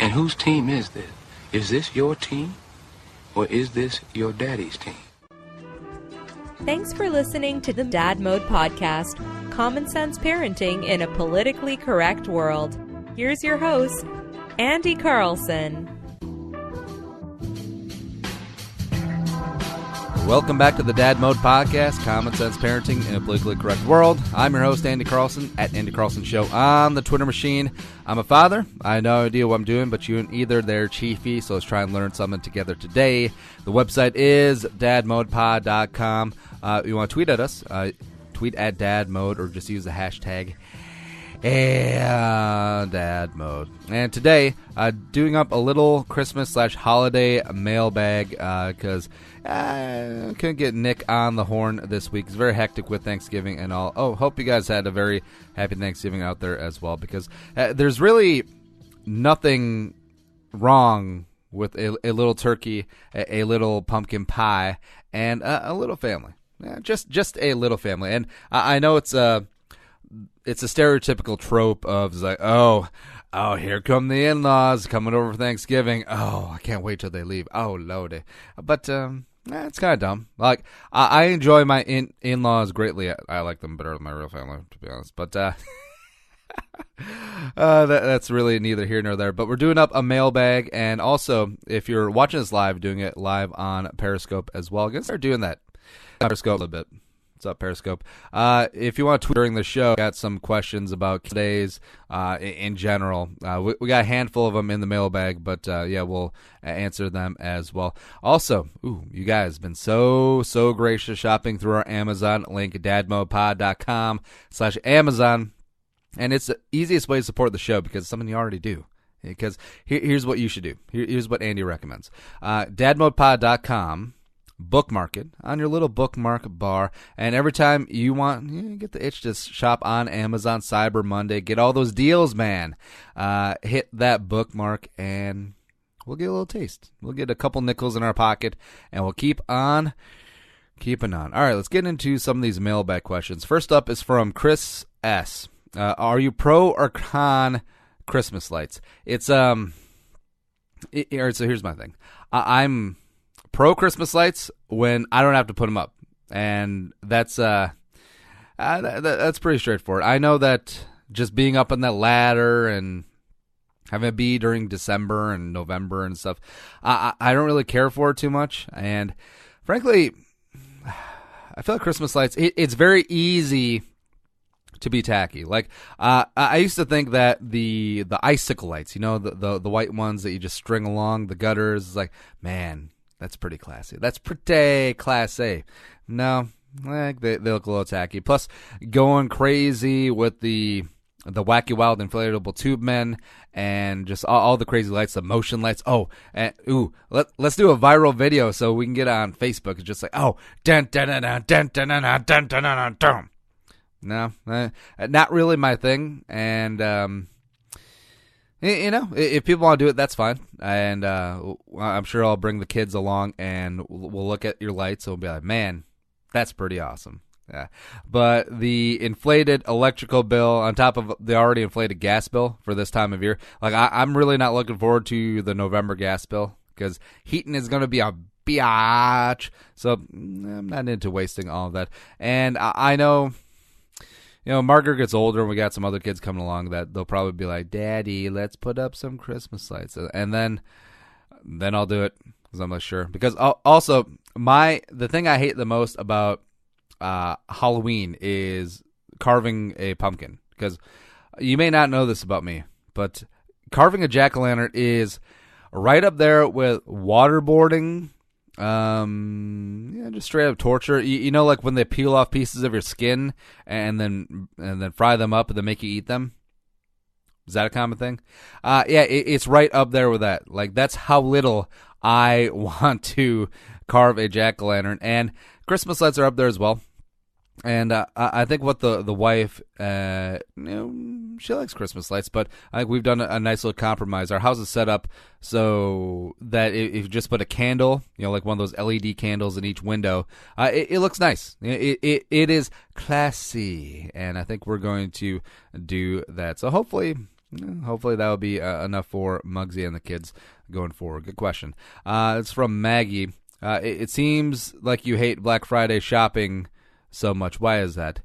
And whose team is this? Is this your team? Or is this your daddy's team? Thanks for listening to the Dad Mode Podcast, Common Sense Parenting in a Politically Correct World. Here's your host, Andy Carlson. Welcome back to the Dad Mode Podcast, Common Sense Parenting in a Politically Correct World. I'm your host, Andy Carlson, at Andy Carlson Show on the Twitter machine. I'm a father. I have no idea what I'm doing, but you and either they're chiefy, so let's try and learn something together today. The website is dadmodepod.com. You want to tweet at us, tweet at dadmode, or just use the hashtag Dad Mode. And today, doing up a little Christmas/holiday mailbag because I couldn't get Nick on the horn this week. It's very hectic with Thanksgiving and all. Oh, hope you guys had a very happy Thanksgiving out there as well, because there's really nothing wrong with a little turkey, a little pumpkin pie, and a little family. Yeah, just a little family. And I know it's a stereotypical trope of like, oh, here come the in-laws coming over for Thanksgiving. Oh, I can't wait till they leave. Oh, lordy. But it's kind of dumb. Like, I enjoy my in-laws greatly. I like them better than my real family, to be honest. But that's really neither here nor there. But we're doing up a mailbag, and also, if you're watching this live, doing it live on Periscope as well. I'm going to start doing that. Periscope a little bit. What's up, Periscope? If you want to tweet during the show, got some questions about today's in general. We got a handful of them in the mailbag, but yeah, we'll answer them as well. Also, you guys have been so gracious shopping through our Amazon link, dadmodepod.com/Amazon. And it's the easiest way to support the show because it's something you already do. Because here's what you should do. Here's what Andy recommends. dadmodepod.com. Bookmark it on your little bookmark bar, and every time you want, you get the itch to shop on Amazon Cyber Monday, get all those deals, man. Hit that bookmark, and we'll get a little taste. We'll get a couple nickels in our pocket, and we'll keep on keeping on. All right, let's get into some of these mailbag questions. First up is from Chris S. Are you pro or con Christmas lights? It's all right, so here's my thing. I'm pro Christmas lights when I don't have to put them up, and that's pretty straightforward. I know that just being up on that ladder and having it be during December and November and stuff, I don't really care for it too much. And frankly, I feel like Christmas lights, it's very easy to be tacky. Like I used to think that the icicle lights, the white ones that you just string along the gutters, like, man, that's pretty classy. That's pretty classy. No, they look a little tacky. Plus, going crazy with the wacky wild inflatable tube men and just all the crazy lights, the motion lights. Oh, and let's do a viral video so we can get on Facebook. It's just like, oh, dun dun dun dun dun dun dun dun dun dun dun. No, not really my thing. And if people want to do it, that's fine. And I'm sure I'll bring the kids along, and we'll look at your lights, and we'll be like, man, that's pretty awesome. Yeah. But the inflated electrical bill on top of the already inflated gas bill for this time of year, like I'm really not looking forward to the November gas bill because heating is going to be a biatch. So I'm not into wasting all of that. And I know... Margaret gets older, and we got some other kids coming along that they'll probably be like, Daddy, let's put up some Christmas lights. And then I'll do it because I'm not sure. Because also, the thing I hate the most about Halloween is carving a pumpkin. Because you may not know this about me, but carving a jack-o'-lantern is right up there with waterboarding. Just straight up torture. Like when they peel off pieces of your skin and then fry them up and then make you eat them. Is that a common thing? It's right up there with that. Like, that's how little I want to carve a jack-o'-lantern. And Christmas lights are up there as well. And I think what the wife, she likes Christmas lights, but I think we've done a nice little compromise. Our house is set up so that if you just put a candle, like one of those LED candles in each window, it looks nice. It is classy, and I think we're going to do that. So hopefully Hopefully that will be enough for Muggsy and the kids going forward. Good question. It's from Maggie. It seems like you hate Black Friday shopping so much. Why is that?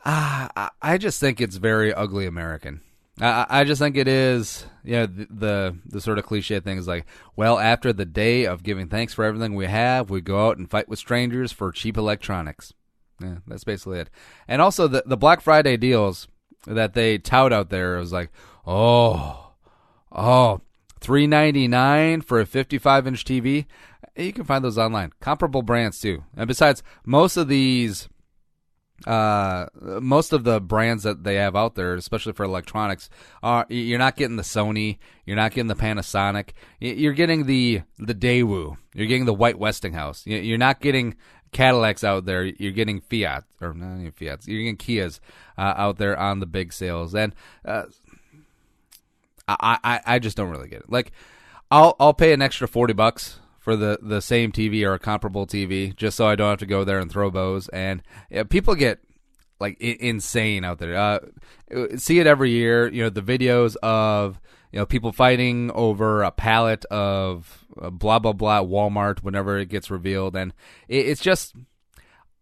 I just think it's very ugly American. I just think it is, the sort of cliche thing is like, well, after the day of giving thanks for everything we have, we go out and fight with strangers for cheap electronics. Yeah, that's basically it. And also the Black Friday deals that they tout out there is like, $399 for a 55-inch TV. You can find those online. Comparable brands too. And besides, most of the brands that they have out there, especially for electronics, you're not getting the Sony, you're not getting the Panasonic, you're getting the Daewoo, you're getting the White Westinghouse. You're not getting Cadillacs out there, you're getting Fiat, or not even Fiats, you're getting Kias out there on the big sales. And I just don't really get it. Like, I'll pay an extra $40 for the same TV or a comparable TV, just so I don't have to go there and throw bows. And people get like insane out there. See it every year. The videos of people fighting over a pallet of blah blah blah at Walmart whenever it gets revealed, and it's just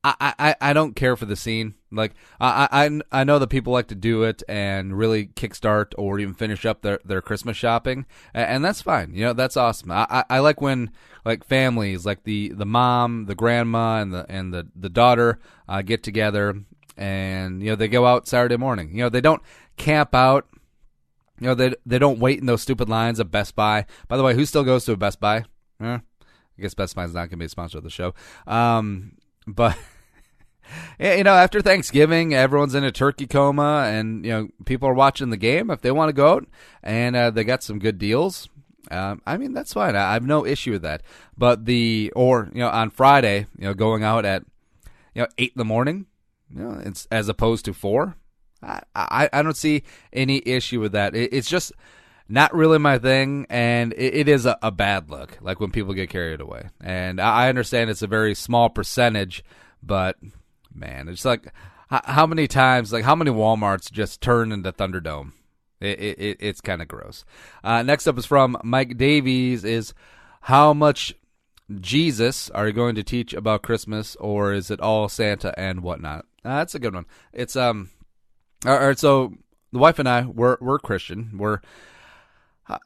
I don't care for the scene. Like I know that people like to do it and really kickstart or even finish up their Christmas shopping, and that's fine. That's awesome. I like when like families, like the mom, the grandma, and the daughter get together, and they go out Saturday morning. They don't camp out. They don't wait in those stupid lines at Best Buy. By the way, who still goes to a Best Buy? I guess Best Buy is not going to be a sponsor of the show. But after Thanksgiving, everyone's in a turkey coma, and people are watching the game. If they want to go out and they got some good deals, that's fine. I have no issue with that. But on Friday, going out at 8 in the morning, it's as opposed to 4. I don't see any issue with that. It's just not really my thing, and it is a bad look, like when people get carried away. And I understand it's a very small percentage, but man, it's like how many times, like how many Walmarts just turn into Thunderdome? It's kind of gross. Next up is from Mike Davies. Is how much Jesus are you going to teach about Christmas, or is it all Santa and whatnot? That's a good one. It's all right. So the wife and I, we're Christian.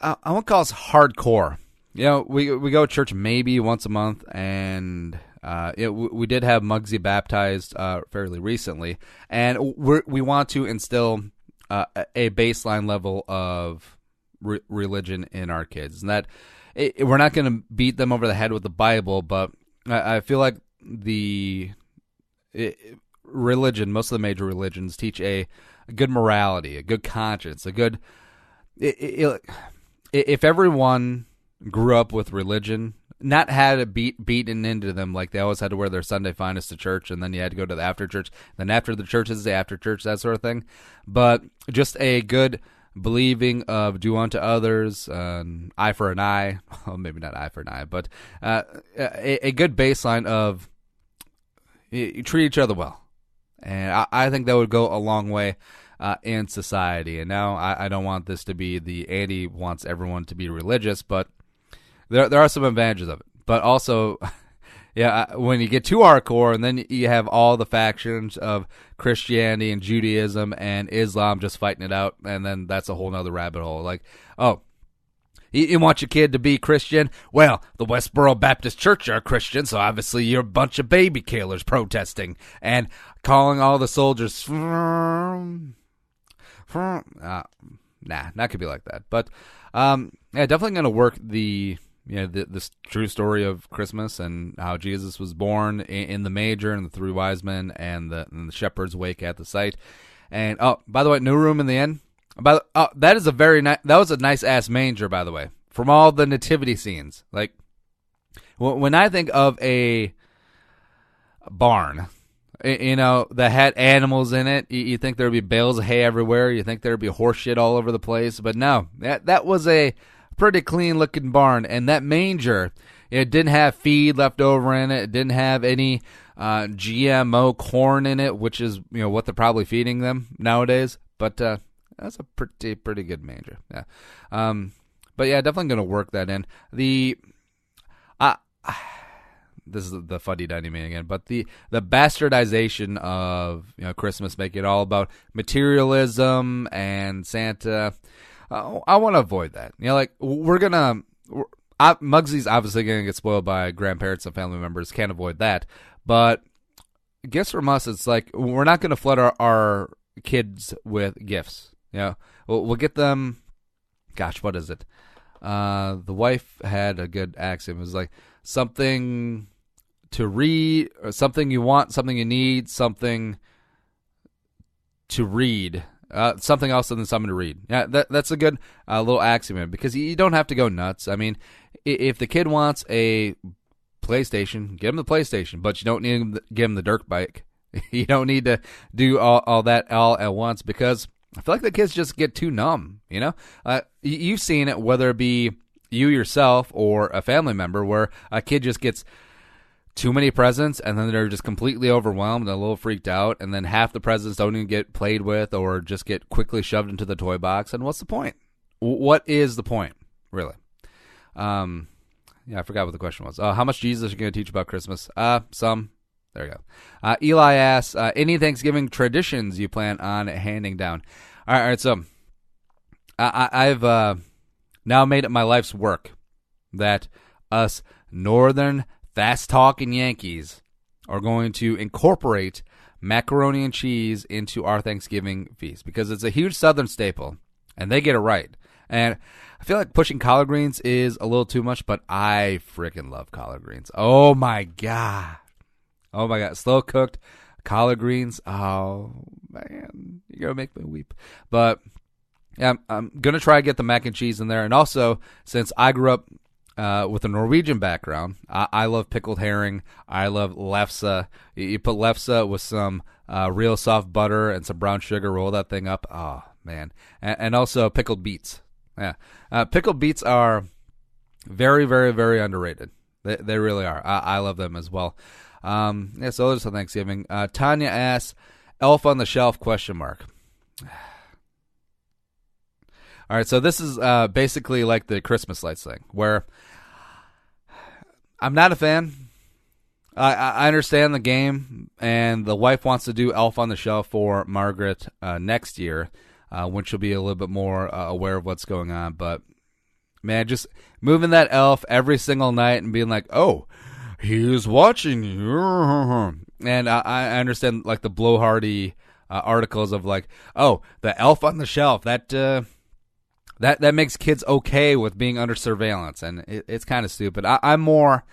I won't call us hardcore. We go to church maybe once a month, and we did have Muggsy baptized fairly recently, and we want to instill a baseline level of religion in our kids, and that we're not going to beat them over the head with the Bible, but I feel like religion, most of the major religions teach a good morality, a good conscience, a good. If everyone grew up with religion, not had it beaten into them, like they always had to wear their Sunday finest to church, and then you had to go to the after church, then after the church is the after church, that sort of thing. But just a good believing of do unto others, eye for an eye, well, maybe not eye for an eye, but a good baseline of you treat each other well. And I think that would go a long way in society. And now I don't want this to be the Andy wants everyone to be religious, but there are some advantages of it. But also, when you get too hardcore, and then you have all the factions of Christianity and Judaism and Islam just fighting it out, and then that's a whole nother rabbit hole. Like, you want your kid to be Christian? Well, the Westboro Baptist Church are Christian, so obviously you're a bunch of baby killers protesting and calling all the soldiers. Nah, not could be like that. But definitely going to work this true story of Christmas and how Jesus was born in the manger and the 3 wise men and the shepherds wake at the site. And by the way, new room in the inn. That is that was a nice ass manger, by the way, from all the nativity scenes. Like when I think of a barn, that had animals in it, you think there'd be bales of hay everywhere. You think there'd be horse shit all over the place, but no, that was a pretty clean looking barn. And that manger, it didn't have feed left over in it. It didn't have any GMO corn in it, which is what they're probably feeding them nowadays. But that's a pretty good manger. Yeah. But yeah, definitely going to work that in. This is the fuddy-duddy me again, but the bastardization of Christmas, making it all about materialism and Santa. I want to avoid that. Like Muggsy's obviously gonna get spoiled by grandparents and family members. Can't avoid that. But gifts from us, it's like we're not gonna flood our kids with gifts. We'll get them. Gosh, what is it? The wife had a good axiom. It was like something to read, or something you want, something you need, something to read, something else than something to read. Yeah, that's a good little axiom, because you don't have to go nuts. I mean, if the kid wants a PlayStation, get him the PlayStation, but you don't need to give him the dirt bike. You don't need to do all that all at once, because I feel like the kids just get too numb. You've seen it, whether it be you yourself or a family member, where a kid just gets too many presents, and then they're just completely overwhelmed and a little freaked out, and then half the presents don't even get played with or just get quickly shoved into the toy box. And what's the point? What is the point, really? Yeah, I forgot what the question was. How much Jesus are you going to teach about Christmas? Some. There you go. Eli asks, any Thanksgiving traditions you plan on handing down? All right, so I've now made it my life's work that us northern fast-talking Yankees are going to incorporate macaroni and cheese into our Thanksgiving feast, because it's a huge Southern staple, and they get it right. And I feel like pushing collard greens is a little too much, but I freaking love collard greens. Oh, my God. Slow-cooked collard greens. Oh, man. You're going to make me weep. But yeah, I'm going to try to get the mac and cheese in there. And also, since I grew up with a Norwegian background, I love pickled herring. I love lefse. You put lefse with some real soft butter and some brown sugar, roll that thing up. Oh, man. And also pickled beets. Yeah. Pickled beets are very, very, very underrated. They really are. I love them as well. Yeah, so there's some Thanksgiving. Tanya asks, Elf on the Shelf, question mark. All right, so this is basically like the Christmas lights thing, where I'm not a fan. I understand the game, and the wife wants to do Elf on the Shelf for Margaret next year, when she'll be a little bit more aware of what's going on. But, man, just moving that elf every single night and being like, oh, he's watching you. And I understand, like, the blowhardy articles of, like, oh, the Elf on the Shelf, that makes kids okay with being under surveillance, and it's kind of stupid. I'm more,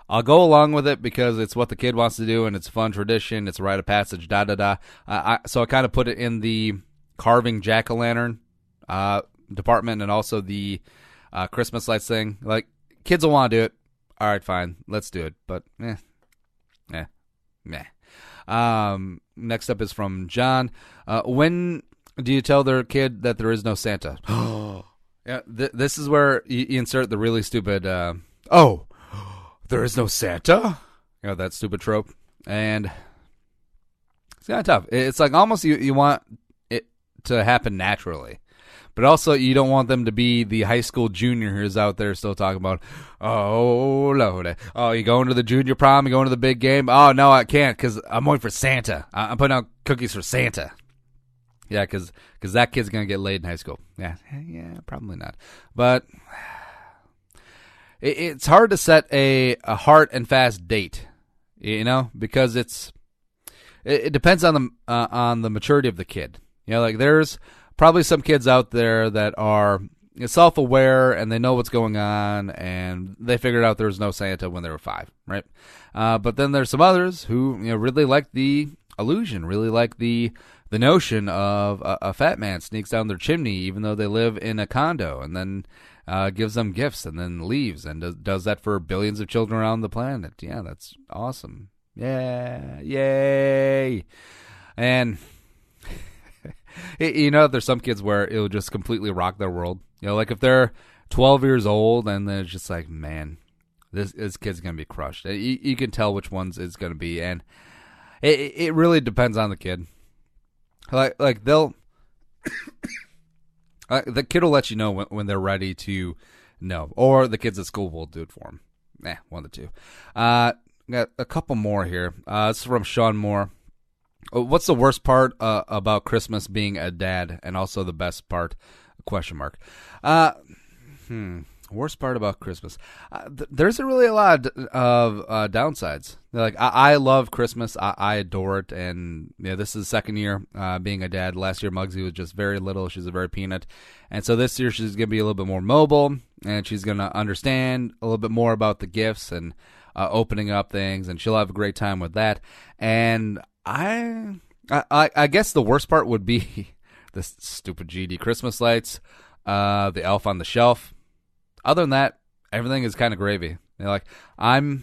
I'll go along with it because it's what the kid wants to do, and it's a fun tradition, it's a rite of passage, so I kind of put it in the carving jack-o'-lantern department, and also the Christmas lights thing. Like, kids will want to do it. All right, fine, let's do it, but meh. Next up is from John. When do you tell their kid that there is no Santa? Yeah, this is where you insert the really stupid, oh, there is no Santa? That stupid trope. And it's kind of tough. It's like almost you want it to happen naturally. But also you don't want them to be the high school junior who's out there still talking about, oh, Lord. Oh, you going to the junior prom? You going to the big game? Oh, no, I can't because I'm waiting for Santa. I'm putting out cookies for Santa. Yeah, because that kid's going to get laid in high school. Yeah, probably not. But it's hard to set a hard and fast date, because it depends on the maturity of the kid. Like there's probably some kids out there that are self-aware and they know what's going on and they figured out there was no Santa when they were 5, right? But then there's some others who really like the illusion, really like the notion of a fat man sneaks down their chimney even though they live in a condo and then gives them gifts and then leaves and does that for billions of children around the planet. Yeah, that's awesome. Yeah, yay. And there's some kids where it'll just completely rock their world. Like if they're 12 years old and then it's just like, man, this kid's going to be crushed. You can tell which ones it's going to be. And it really depends on the kid. Like they'll the kid will let you know when they're ready to know, or the kids at school will do it for them. One of the two. Got a couple more here. This is from Sean Moore. What's the worst part about Christmas being a dad, and also the best part? ? Worst part about Christmas. There's really a lot of downsides. Like I love Christmas. I adore it, and this is the second year being a dad. Last year Muggsy was just very little. She's a very peanut, and so this year she's gonna be a little bit more mobile, and she's gonna understand a little bit more about the gifts and opening up things, and she'll have a great time with that. And I guess the worst part would be the stupid GD Christmas lights, the elf on the shelf. Other than that, everything is kind of gravy. And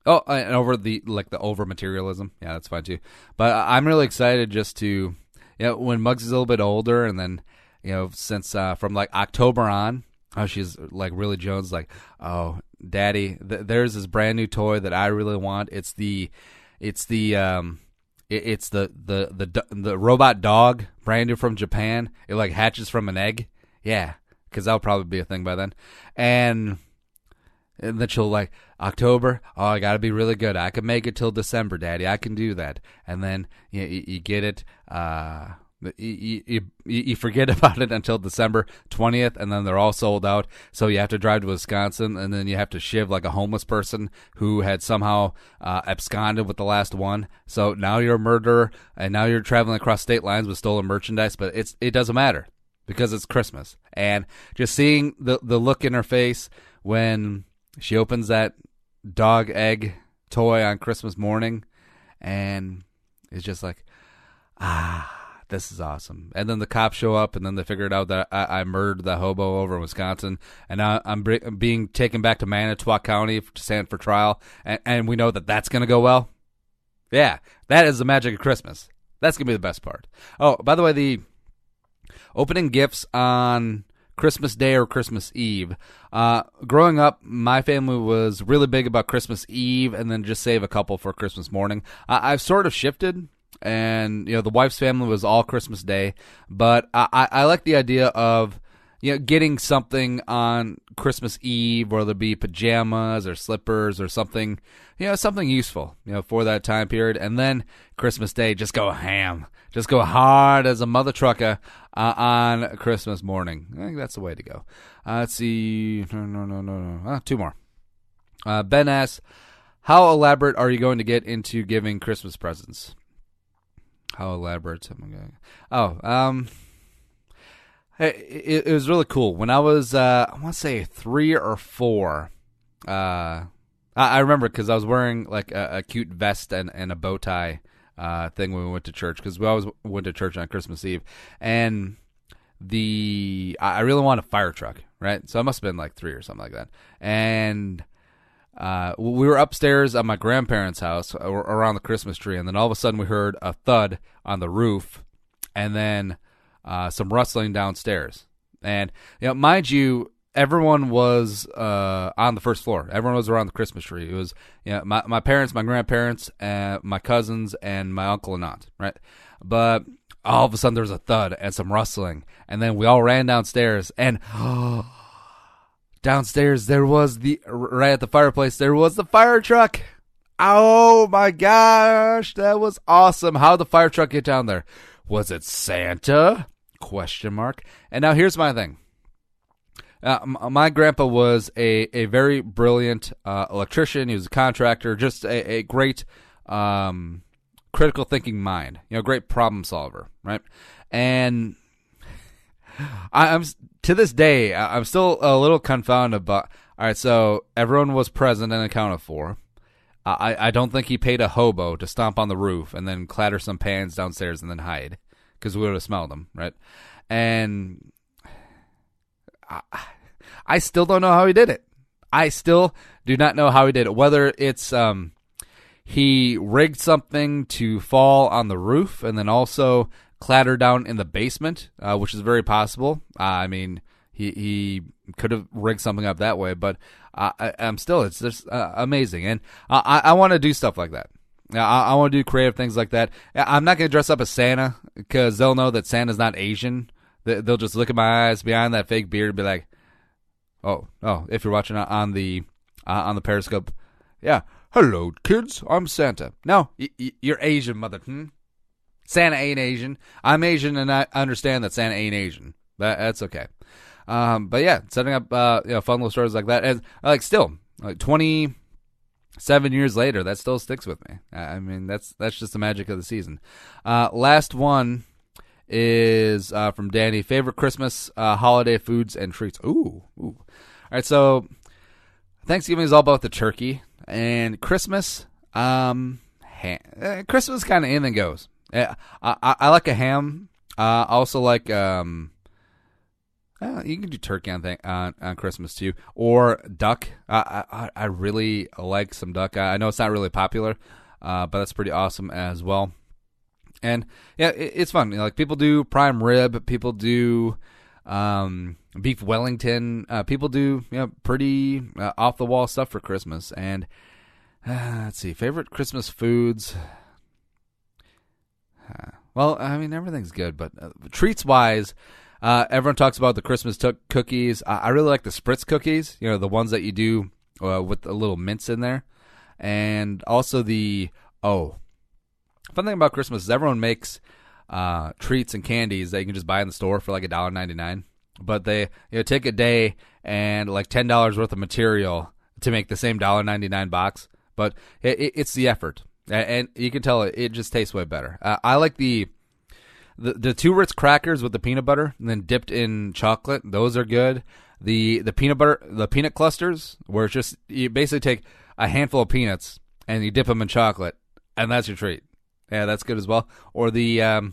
over the over materialism, yeah, that's fine too. But I'm really excited just to, when Muggs is a little bit older, and then, since from like October on, she's like really Jones, like, oh, Daddy, there's this brand new toy that I really want. It's the robot dog, brand new from Japan. It like hatches from an egg. Yeah. Because that'll probably be a thing by then. And then she'll like, October, oh, I got to be really good. I can make it till December, Daddy. I can do that. And then you get it. You forget about it until December 20th, and then they're all sold out. So you have to drive to Wisconsin, and then you have to shiv like a homeless person who had somehow absconded with the last one. So now you're a murderer, and now you're traveling across state lines with stolen merchandise, but it doesn't matter. Because it's Christmas. And just seeing the look in her face when she opens that dog egg toy on Christmas morning, and it's just like, this is awesome. And then the cops show up, and then they figured out that I murdered the hobo over in Wisconsin, and now I'm being taken back to Manitowoc County to stand for trial, and we know that that's going to go well. Yeah, that is the magic of Christmas. That's going to be the best part. Oh, by the way, the opening gifts on Christmas Day or Christmas Eve. Growing up, my family was really big about Christmas Eve and then just save a couple for Christmas morning. I've sort of shifted, and the wife's family was all Christmas Day, but I like the idea of getting something on Christmas Eve, whether it be pajamas or slippers or something, something useful, for that time period, and then Christmas Day, just go ham. Just go hard as a mother trucker on Christmas morning. I think that's the way to go. Let's see. No. Two more. Ben asks, how elaborate are you going to get into giving Christmas presents? How elaborate am I going? It was really cool. When I was, I want to say 3 or 4, I remember because I was wearing like a cute vest and a bow tie thing when we went to church, because we always went to church on Christmas Eve, and I really wanted a fire truck, right? So I must have been like 3 or something like that, and we were upstairs at my grandparents' house around the Christmas tree, and then all of a sudden we heard a thud on the roof, and then some rustling downstairs, and mind you, everyone was on the first floor. Everyone was around the Christmas tree. It was my parents, my grandparents, my cousins, and my uncle and aunt, right? But all of a sudden there was a thud and some rustling, and then we all ran downstairs, and downstairs there was right at the fireplace, there was the fire truck. Oh my gosh, that was awesome. How did the fire truck get down there? Was it Santa? ? And now here's my thing. My grandpa was a very brilliant electrician. He was a contractor, just a great critical thinking mind, great problem solver, right? And I'm to this day, I'm still a little confounded about, all right, so everyone was present and accounted for. I don't think he paid a hobo to stomp on the roof and then clatter some pans downstairs and then hide, because we would have smelled them, right? And I still don't know how he did it. I still do not know how he did it. Whether it's he rigged something to fall on the roof and then also clatter down in the basement, which is very possible. I mean, he could have rigged something up that way, but I'm still, it's just amazing. And I want to do stuff like that. I want to do creative things like that. I'm not going to dress up as Santa because they'll know that Santa's not Asian. They'll just look at my eyes behind that fake beard and be like, oh, if you're watching on the Periscope, yeah, hello, kids, I'm Santa. No, you're Asian, mother. Santa ain't Asian. I'm Asian, and I understand that Santa ain't Asian. That's okay. But yeah, setting up fun little stories like that, and still 27 years later, that still sticks with me. I mean, that's just the magic of the season. Last one is from Danny. Favorite Christmas holiday foods and treats. Ooh. All right, so Thanksgiving is all about the turkey, and Christmas, Christmas kind of anything goes. I like a ham. I also like you can do turkey on Christmas too, or duck. I really like some duck. I know it's not really popular, but that's pretty awesome as well. And yeah, it's fun. Like people do prime rib, people do beef Wellington, people do pretty off the wall stuff for Christmas. And let's see, favorite Christmas foods. Well, I mean everything's good, but treats wise. Everyone talks about the Christmas cookies. I really like the Spritz cookies, the ones that you do with a little mints in there. And also fun thing about Christmas is everyone makes treats and candies that you can just buy in the store for like $1.99. But they take a day and like $10 worth of material to make the same $1.99 box. But it's the effort. And you can tell it just tastes way better. I like the two Ritz crackers with the peanut butter and then dipped in chocolate. Those are good. The peanut clusters, where it's just you basically take a handful of peanuts and you dip them in chocolate, and that's your treat. Yeah, that's good as well. Or the I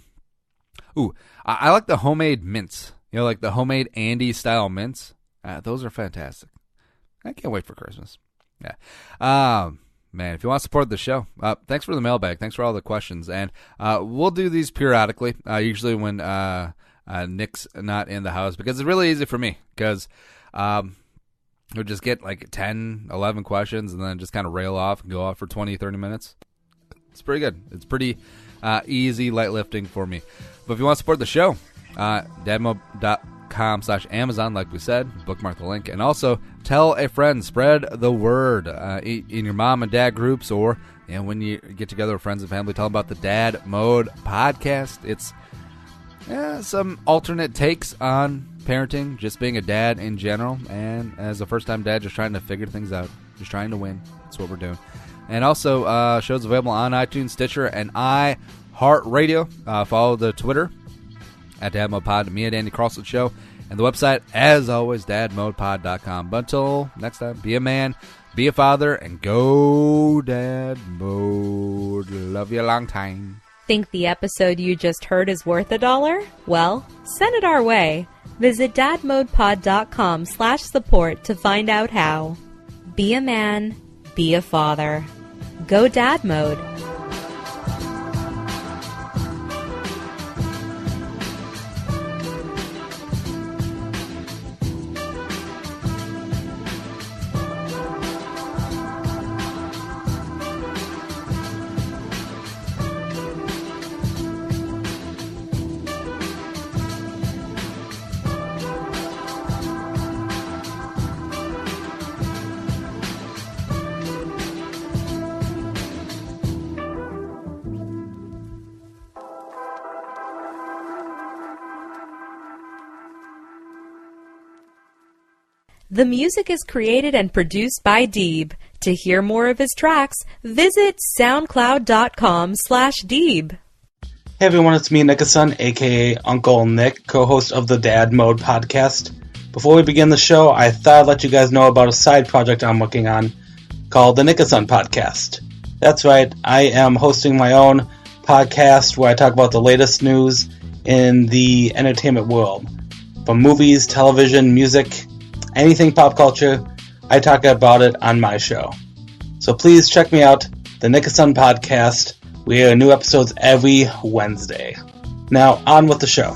like the homemade mints. Like the homemade Andy style mints. Those are fantastic. I can't wait for Christmas. Yeah. Man, if you want to support the show, thanks for the mailbag. Thanks for all the questions. And we'll do these periodically, usually when Nick's not in the house, because it's really easy for me, because we'll just get like 10, 11 questions and then just kind of rail off and go off for 20, 30 minutes. It's pretty good. It's pretty easy, light lifting for me. But if you want to support the show, dadmode.com/Amazon, like we said, bookmark the link, and also tell a friend, spread the word in your mom and dad groups, or when you get together with friends and family, tell them about the Dad Mode podcast. It's some alternate takes on parenting, just being a dad in general, and as a first-time dad, just trying to figure things out, just trying to win. That's what we're doing. And also, shows available on iTunes, Stitcher, and iHeartRadio. Follow the Twitter at DadModePod, me and Andy Carlson Show, and the website, as always, dadmodepod.com. But until next time, be a man, be a father, and go Dad Mode. Love you a long time. Think the episode you just heard is worth $1? Well, send it our way. Visit dadmodepod.com/support to find out how. Be a man, be a father. Go Dad Mode. The music is created and produced by Deeb. To hear more of his tracks, visit soundcloud.com/Deeb. Hey everyone, it's me, Nickason, aka Uncle Nick, co-host of the Dad Mode podcast. Before we begin the show, I thought I'd let you guys know about a side project I'm working on called the Nickason podcast. That's right, I am hosting my own podcast where I talk about the latest news in the entertainment world. From movies, television, music, anything pop culture, I talk about it on my show. So please check me out, the Nickason podcast. We air new episodes every Wednesday. Now, on with the show.